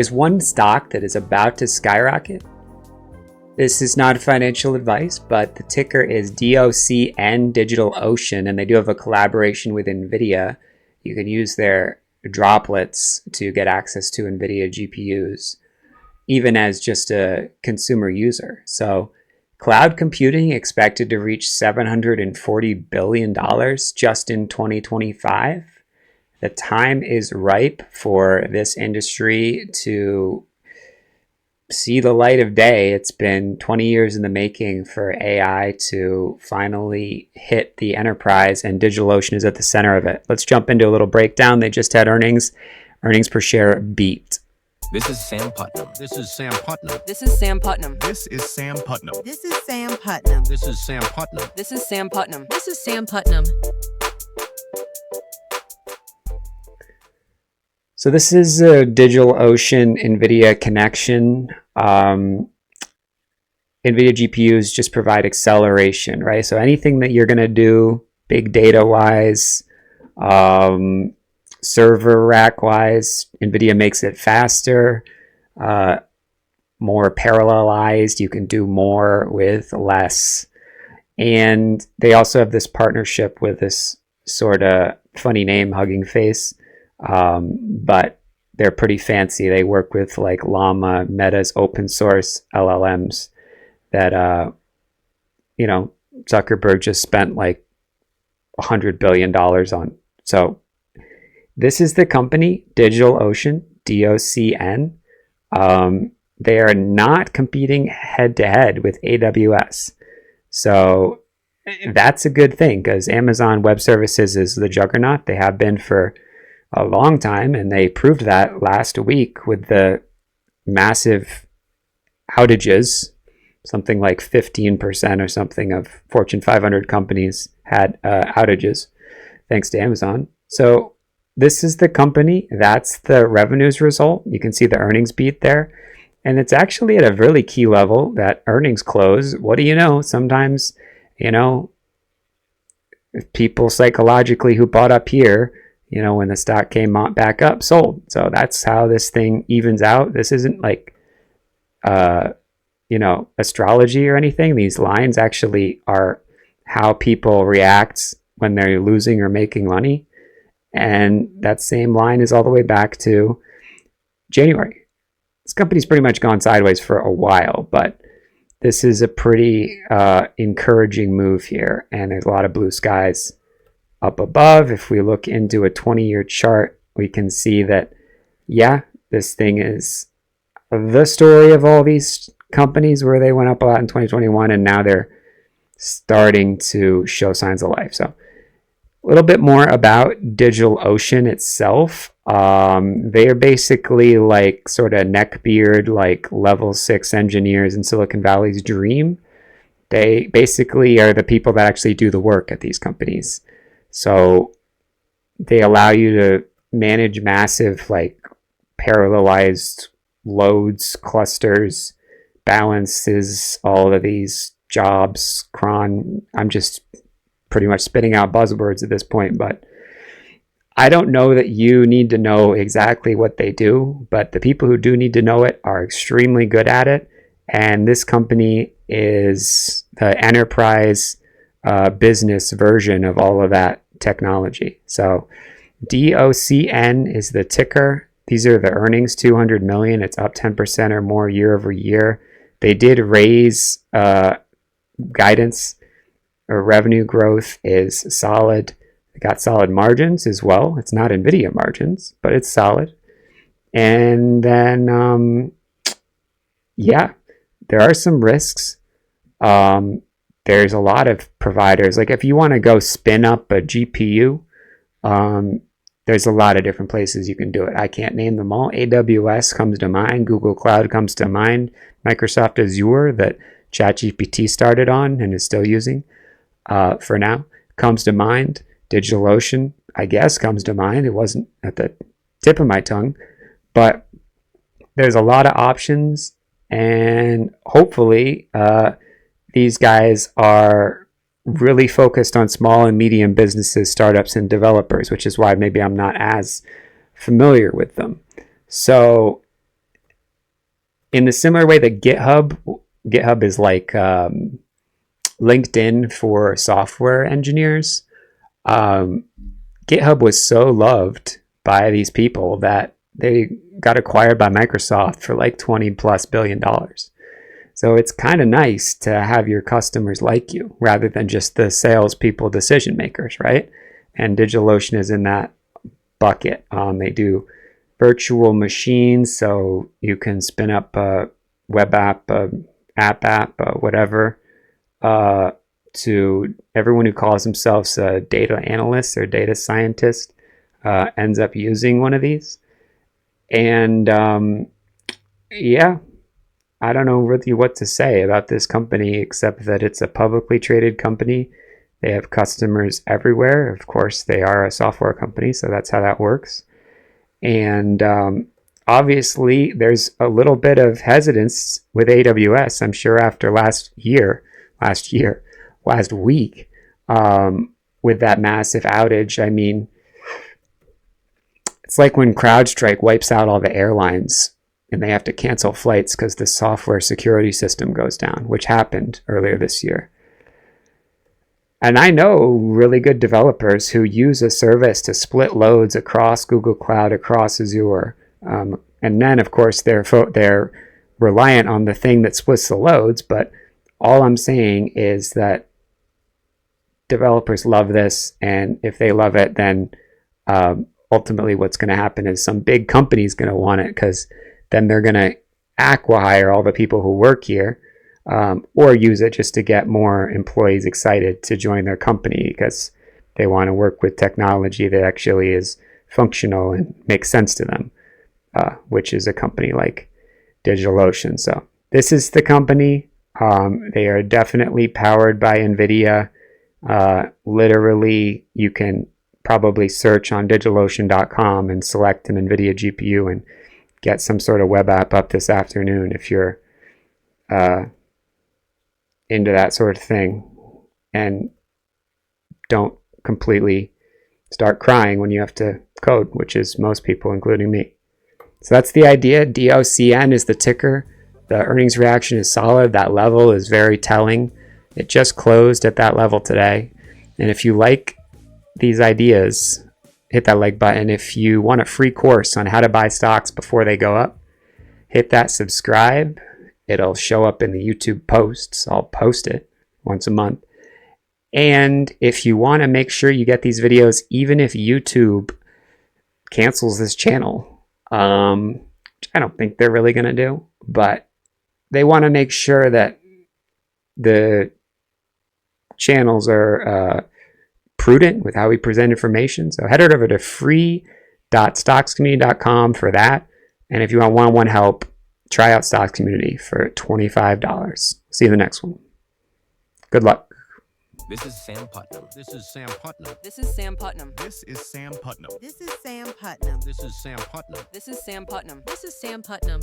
There's one stock that is about to skyrocket. This is not financial advice, but the ticker is DOCN, DigitalOcean, and they do have a collaboration with NVIDIA. You can use their droplets to get access to NVIDIA GPUs, even as just a consumer user. So cloud computing expected to reach $740 billion just in 2025. The time is ripe for this industry to see the light of day. It's been 20 years in the making for AI to finally hit the enterprise, and DigitalOcean is at the center of it. Let's jump into a little breakdown. They just had earnings. Earnings per share beat. This is Sam Putnam. This is Sam Putnam. This is Sam Putnam. This is Sam Putnam. This is Sam Putnam. This is Sam Putnam. This is Sam Putnam. This is Sam Putnam. So this is a DigitalOcean NVIDIA connection. NVIDIA GPUs just provide acceleration, right? So anything that you're going to do big data wise, server rack wise, NVIDIA makes it faster, more parallelized. You can do more with less. And they also have this partnership with this sort of funny name, Hugging Face. But they're pretty fancy. They work with like Llama, Meta's open source LLMs that, Zuckerberg just spent like $100 billion on. So this is the company, DigitalOcean, DOCN. They are not competing head to head with AWS. So that's a good thing because Amazon Web Services is the juggernaut. They have been for a long time, and they proved that last week with the massive outages. Something like 15% or something of Fortune 500 companies had outages thanks to Amazon. So this is the company. That's the revenues result. You can see the earnings beat there. And it's actually at a really key level, that earnings close. What do you know? Sometimes, people psychologically who bought up here, when the stock came back up, sold. So that's how this thing evens out. This isn't like, astrology or anything. These lines actually are how people react when they're losing or making money. And that same line is all the way back to January. This company's pretty much gone sideways for a while, but this is a pretty encouraging move here. And there's a lot of blue skies up above. If we look into a 20-year chart, we can see that, this thing is the story of all these companies where they went up a lot in 2021, and now they're starting to show signs of life. So a little bit more about DigitalOcean itself. They are basically like sort of neckbeard, like level 6 engineers in Silicon Valley's dream. They basically are the people that actually do the work at these companies. So they allow you to manage massive, like parallelized loads, clusters, balances, all of these jobs, cron. I'm just pretty much spitting out buzzwords at this point, but I don't know that you need to know exactly what they do, but the people who do need to know it are extremely good at it. And this company is the enterprise business version of all of that technology. So DOCN is the ticker. These are the earnings, 200 million. It's up 10% or more year over year. They did raise guidance, or revenue growth is solid. They got solid margins as well. It's not NVIDIA margins, but it's solid. And then, there are some risks. There's a lot of providers. Like if you want to go spin up a GPU, there's a lot of different places you can do it. I can't name them all. AWS comes to mind. Google Cloud comes to mind. Microsoft Azure, that ChatGPT started on and is still using for now, comes to mind. DigitalOcean, I guess, comes to mind. It wasn't at the tip of my tongue, but there's a lot of options, and hopefully these guys are really focused on small and medium businesses, startups, and developers, which is why maybe I'm not as familiar with them. So in the similar way that GitHub is like LinkedIn for software engineers. GitHub was so loved by these people that they got acquired by Microsoft for like $20+ billion. So it's kind of nice to have your customers like you rather than just the salespeople, decision makers, right? And DigitalOcean is in that bucket. They do virtual machines, so you can spin up a web app, whatever, to everyone who calls themselves a data analyst or data scientist ends up using one of these. And yeah, I don't know really what to say about this company except that it's a publicly traded company. They have customers everywhere. Of course, they are a software company, so that's how that works. And obviously, there's a little bit of hesitance with AWS, I'm sure, after last week, with that massive outage. I mean, it's like when CrowdStrike wipes out all the airlines and they have to cancel flights because the software security system goes down, which happened earlier this year. And I know really good developers who use a service to split loads across Google Cloud, across Azure. And then, of course, they're reliant on the thing that splits the loads. But all I'm saying is that developers love this. And if they love it, then ultimately what's going to happen is some big company is going to want it, because then they're going to acqui-hire all the people who work here, or use it just to get more employees excited to join their company because they want to work with technology that actually is functional and makes sense to them, which is a company like DigitalOcean. So this is the company. They are definitely powered by NVIDIA. Literally, you can probably search on DigitalOcean.com and select an NVIDIA GPU and get some sort of web app up this afternoon if you're into that sort of thing, and don't completely start crying when you have to code, which is most people, including me. So that's the idea. DOCN is the ticker. The earnings reaction is solid. That level is very telling. It just closed at that level today. And if you like these ideas, hit that like button. If you want a free course on how to buy stocks before they go up, hit that subscribe. It'll show up in the YouTube posts. I'll post it once a month. And if you want to make sure you get these videos, even if YouTube cancels this channel, which I don't think they're really going to do, but they want to make sure that the channels are prudent with how we present information. So head over to free.stockscommunity.com for that. And if you want one-on-one help, try out Stocks Community for $25. See you in the next one. Good luck. This is Sam Putnam. This is Sam Putnam. This is Sam Putnam. This is Sam Putnam. This is Sam Putnam. This is Sam Putnam. This is Sam Putnam. This is Sam Putnam.